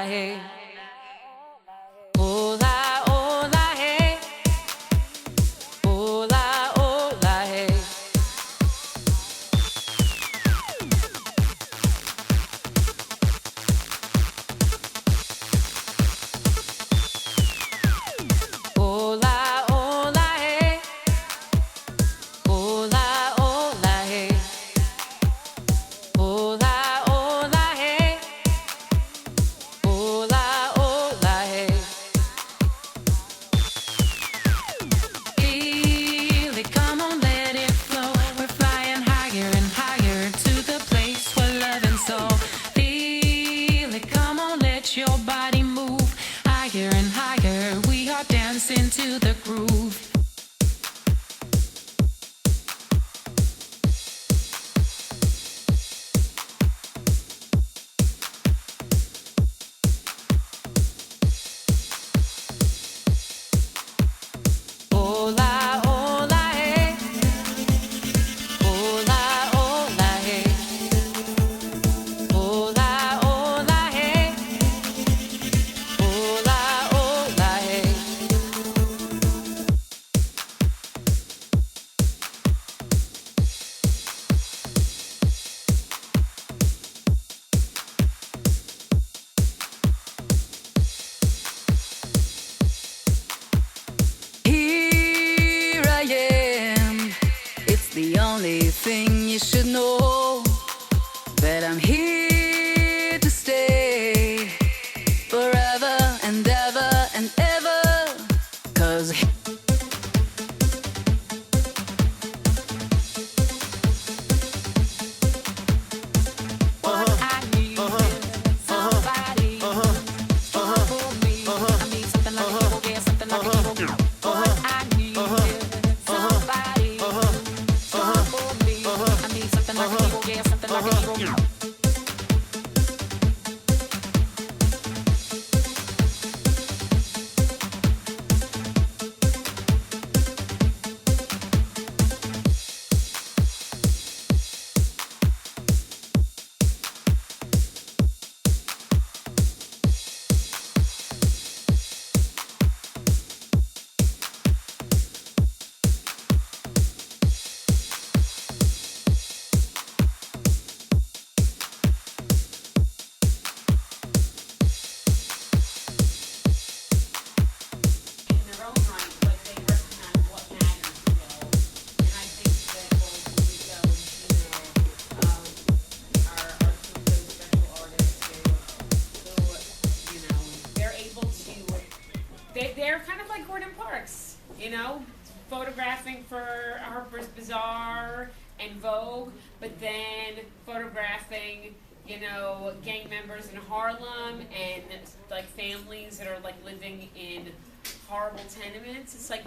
hey. Hola, hola, hey. Hola, hola, hey. Hola, hola, hey. Hola, hola, hey. Hola, hola, hey. Hola, hola, hey. Feel it, come on, let it flow. We're flying higher and higher to the place where love and soul. Feel it, come on, let your body move higher and higher. We are dancing to the groove. Hola, hola, hey. Hola, hola, hey. Hola, hola, hey. Hola, hola, hey. Here I am. It's the only thing you should know, that I'm here to stay forever and ever and ever. 'Cause what I need is somebody for me. I need something like a hero, yeah, something like a hero. What I need is somebody for me. I need something like a hero, yeah, something like a hero. In their own right, but they recognize what matters still. And I think that both Rico and Shino are some really special artists who, they're able to, they're kind of like Gordon Parks, photographing for Harper's Bazaar and Vogue, but then photographing, gang members in Harlem and like families that are like living in horrible tenements. It's like,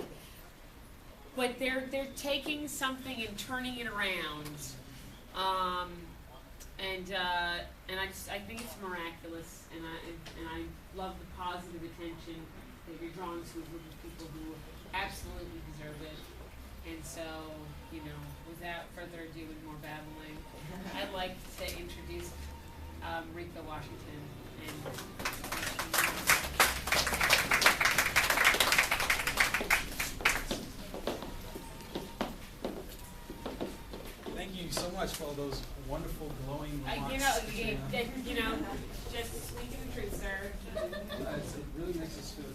but they're taking something and turning it around, and I think it's miraculous, and I love the positive attention that you're drawn to a group of people who absolutely deserve it. And so, without further ado and more babbling, I'd like to introduce Rico Washington. Thank you so much for all those wonderful, glowing remarks. Just speaking the truth, sir. It really makes us feel good.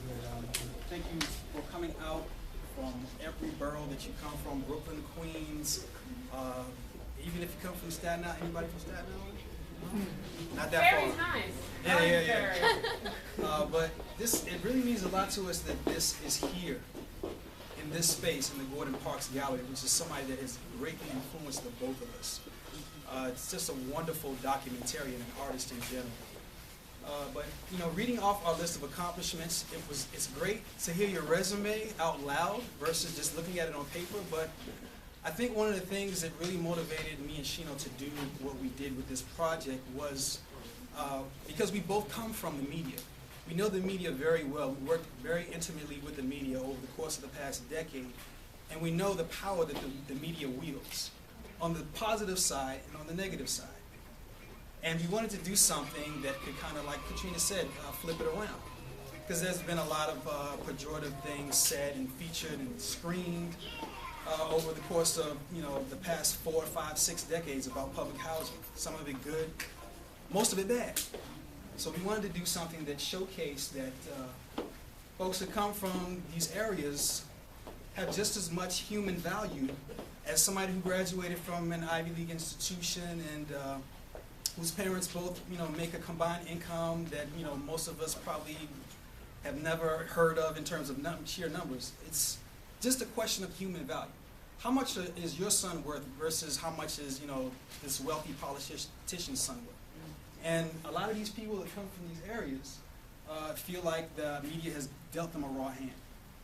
Thank you for coming out from every borough that you come from, Brooklyn, Queens, even if you come from Staten Island. Anybody from Staten Island? Not that Very far. nice. Yeah. But it really means a lot to us that this is here, in this space, in the Gordon Parks Gallery, which is somebody that has greatly influenced the both of us. It's just a wonderful documentarian and artist in general. But reading off our list of accomplishments, it's great to hear your resume out loud versus just looking at it on paper. But I think one of the things that really motivated me and Shino to do what we did with this project was because we both come from the media. We know the media very well. We worked very intimately with the media over the course of the past decade, and we know the power that the media wields on the positive side and on the negative side. And we wanted to do something that could kind of, like Katrina said, flip it around. Because there's been a lot of pejorative things said and featured and screened over the course of, the past 4, 5, 6 decades about public housing. Some of it good, most of it bad. So we wanted to do something that showcased that folks that come from these areas have just as much human value as somebody who graduated from an Ivy League institution and whose parents both, make a combined income that, most of us probably have never heard of in terms of sheer numbers. It's just a question of human value. How much is your son worth versus how much is, this wealthy politician's son worth? And a lot of these people that come from these areas feel like the media has dealt them a raw hand.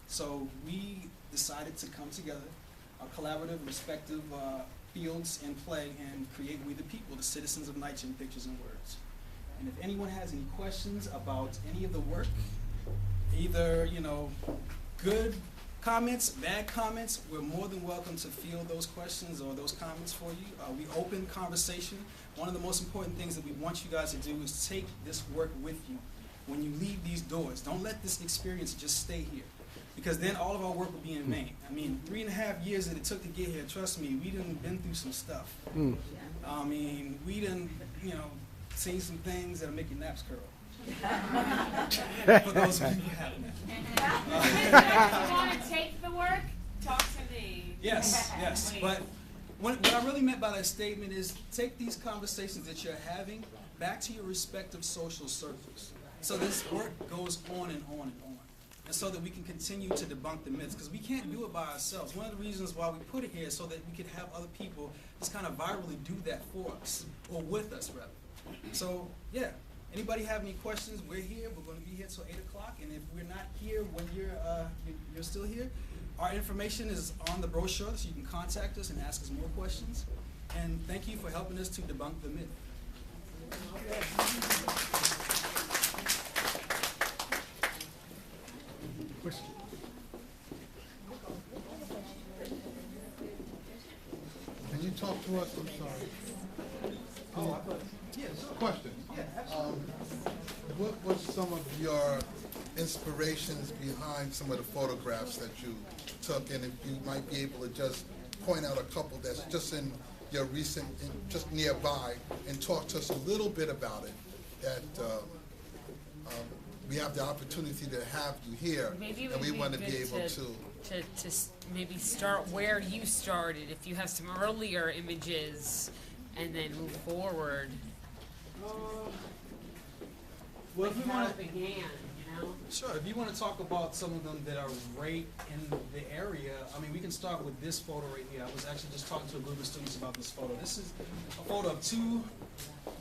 So we decided to come together, collaborative, respective fields in play, and create We the People, the Citizens of NYCHA in Pictures and Words. And if anyone has any questions about any of the work, either, good comments, bad comments, we're more than welcome to field those questions or those comments for you. We open conversation. One of the most important things that we want you guys to do is take this work with you when you leave these doors. Don't let this experience just stay here, because then all of our work will be in vain. I mean, 3.5 years that it took to get here, trust me, we done been through some stuff. I mean, we done, seen some things that'll make your naps curl. For those of you who haven't. If you want to take the work, talk to me. Yes. But what I really meant by that statement is take these conversations that you're having back to your respective social circles. So this work goes on and on and on. And so that we can continue to debunk the myths, because we can't do it by ourselves. One of the reasons why we put it here is so that we could have other people just kind of virally do that for us, or with us rather. So yeah, anybody have any questions? We're here. We're going to be here till 8 o'clock, and if we're not here when you're still here, our information is on the brochure, so you can contact us and ask us more questions. And thank you for helping us to debunk the myth. Question. Can you talk to us? I'm sorry. Yes. Question. What was some of your inspirations behind some of the photographs that you took, and if you might be able to just point out a couple that's just in your recent, just nearby, and talk to us a little bit about it, that we have the opportunity to have you here, Maybe it and would we want to good be able to. To maybe start where you started, if you have some earlier images, and then move forward. Well, if you How want it to, began, sure. If you want to talk about some of them that are right in the area, I mean, we can start with this photo right here. I was actually just talking to a group of students about this photo. This is a photo of 2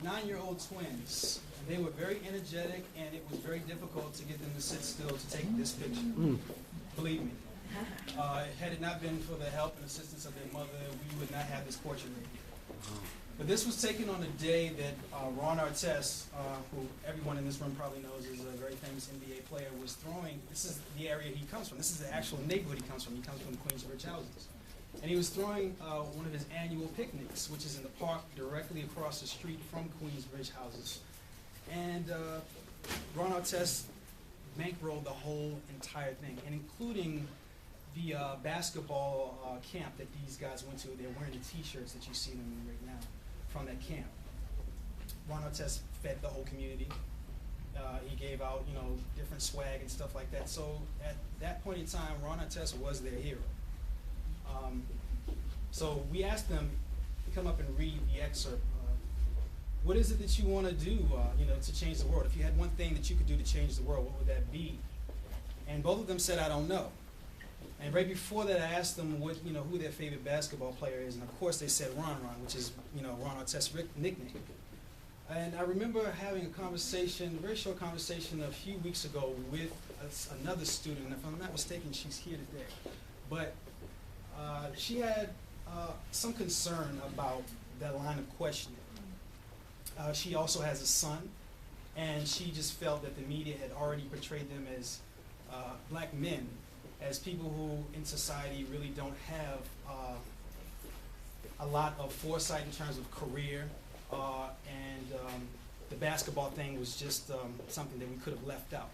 9-year-old twins. They were very energetic, and it was very difficult to get them to sit still to take this picture. Believe me. Had it not been for the help and assistance of their mother, we would not have this portrait right here. But this was taken on a day that Ron Artest, who everyone in this room probably knows is a very famous NBA player, was throwing. This is the area he comes from. This is the actual neighborhood he comes from. He comes from the Queensbridge houses. And he was throwing one of his annual picnics, which is in the park directly across the street from Queensbridge houses. And Ron Artest bankrolled the whole entire thing, and including the basketball camp that these guys went to. They're wearing the T-shirts that you see them in right now from that camp. Ron Artest fed the whole community. He gave out, different swag and stuff like that. So at that point in time, Ron Artest was their hero. So we asked them to come up and read the excerpt. What is it that you want to do, to change the world? If you had one thing that you could do to change the world, what would that be? And both of them said, I don't know. And right before that, I asked them what, who their favorite basketball player is, and of course they said Ron, which is, Ron Artest's nickname. And I remember having a conversation, a very short conversation a few weeks ago with another student, and if I'm not mistaken, she's here today. But she had some concern about that line of questioning. She also has a son, and she just felt that the media had already portrayed them as black men, as people who in society really don't have a lot of foresight in terms of career, and the basketball thing was just something that we could have left out.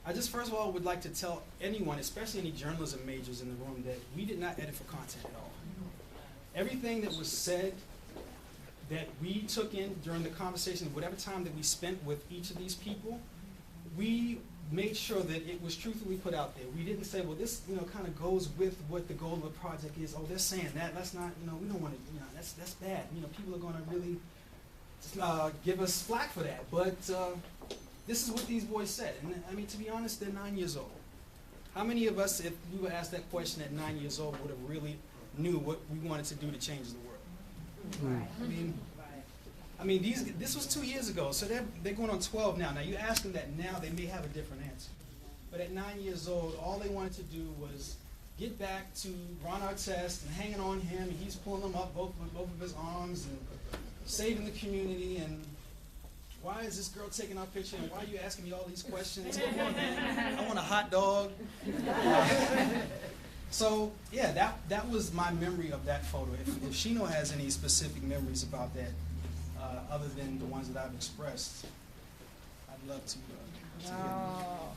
I just first of all would like to tell anyone, especially any journalism majors in the room, that we did not edit for content at all. Everything that was said that we took in during the conversation, whatever time that we spent with each of these people, we made sure that it was truthfully put out there. We didn't say, well, this kind of goes with what the goal of the project is. Oh, they're saying that. Let's not, we don't want to, that's bad. People are going to really give us flack for that. But this is what these boys said. And I mean, to be honest, they're 9 years old. How many of us, if we were asked that question at 9 years old, would have really knew what we wanted to do to change the world? Right. I mean, this was 2 years ago, so they're going on 12 now. Now, you ask them that now, they may have a different answer. But at 9 years old, all they wanted to do was get back to Ron Artest and hanging on him, and he's pulling them up both of his arms and saving the community. And why is this girl taking our picture? And why are you asking me all these questions? Come on, man. I want a hot dog. So, yeah, that was my memory of that photo. If Shino has any specific memories about that, other than the ones that I've expressed, I'd love to hear them. No,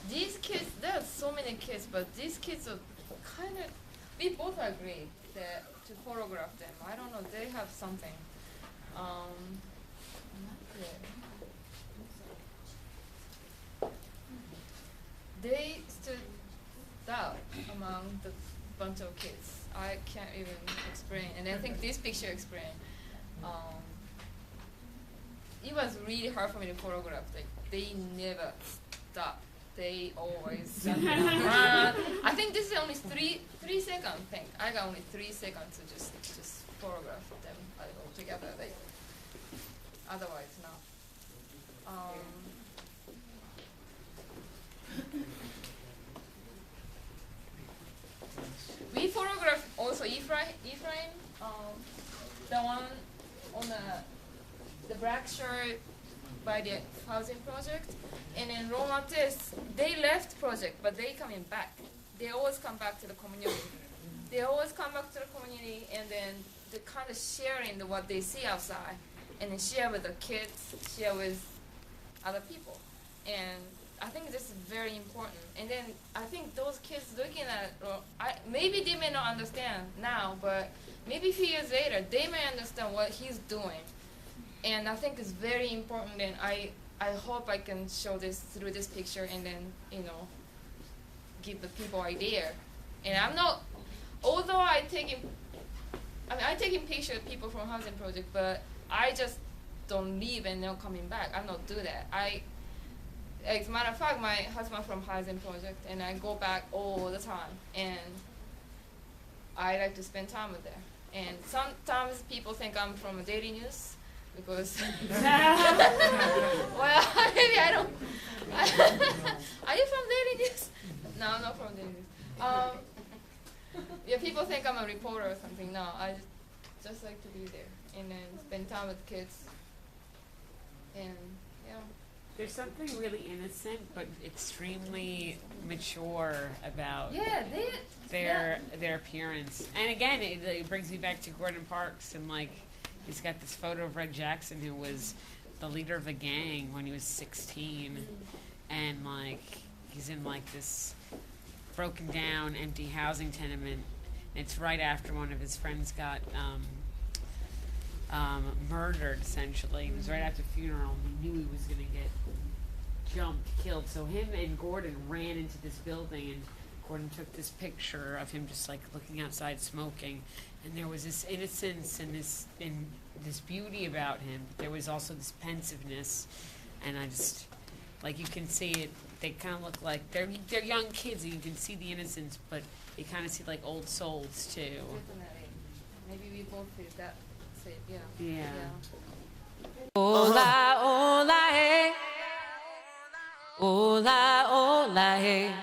these kids, there are so many kids, but these kids are kind of, we both agree that to photograph them. I don't know, they have something. They stood out among the bunch of kids. I can't even explain, and I think this picture explain. It was really hard for me to photograph. Like, they never stop. They always run. I think this is only three second thing. I got only 3 seconds to just photograph them all together. Like, otherwise not. We photographed also Ephraim, the one on the black shirt by the housing project, and then Romantis, they left project, but they coming back. They always come back to the community. They always come back to the community, and then they kind of sharing what they see outside, and then share with the kids, share with other people, and I think this is very important. And then I think those kids looking at, maybe they may not understand now, but maybe a few years later, they may understand what he's doing. And I think it's very important, and I hope I can show this through this picture and then, give the people idea. And I'm not, although I taking pictures of people from housing project, but I just don't leave and not coming back. I don't do that. As a matter of fact, my husband from housing project, and I go back all the time, and I like to spend time with them. And sometimes people think I'm from Daily News because, well, maybe I don't. Are you from Daily News? No, I'm not from Daily News. Yeah, people think I'm a reporter or something. No, I just like to be there and then spend time with kids. And yeah. There's something really innocent but extremely mature about their appearance. And again, it brings me back to Gordon Parks, and he's got this photo of Red Jackson, who was the leader of a gang when he was 16, and he's in this broken down, empty housing tenement. And it's right after one of his friends got murdered, essentially. It was right after the funeral, and he knew he was going to get jumped, killed. So him and Gordon ran into this building, and Gordon took this picture of him just looking outside smoking. And there was this innocence and this beauty about him. But there was also this pensiveness, and I just, you can see it. They kind of look like they're young kids, and you can see the innocence, but you kind of see old souls too. Definitely. Maybe we both feel that. Yeah. Yeah. Hola, hola, hey. Hola, hola, hey.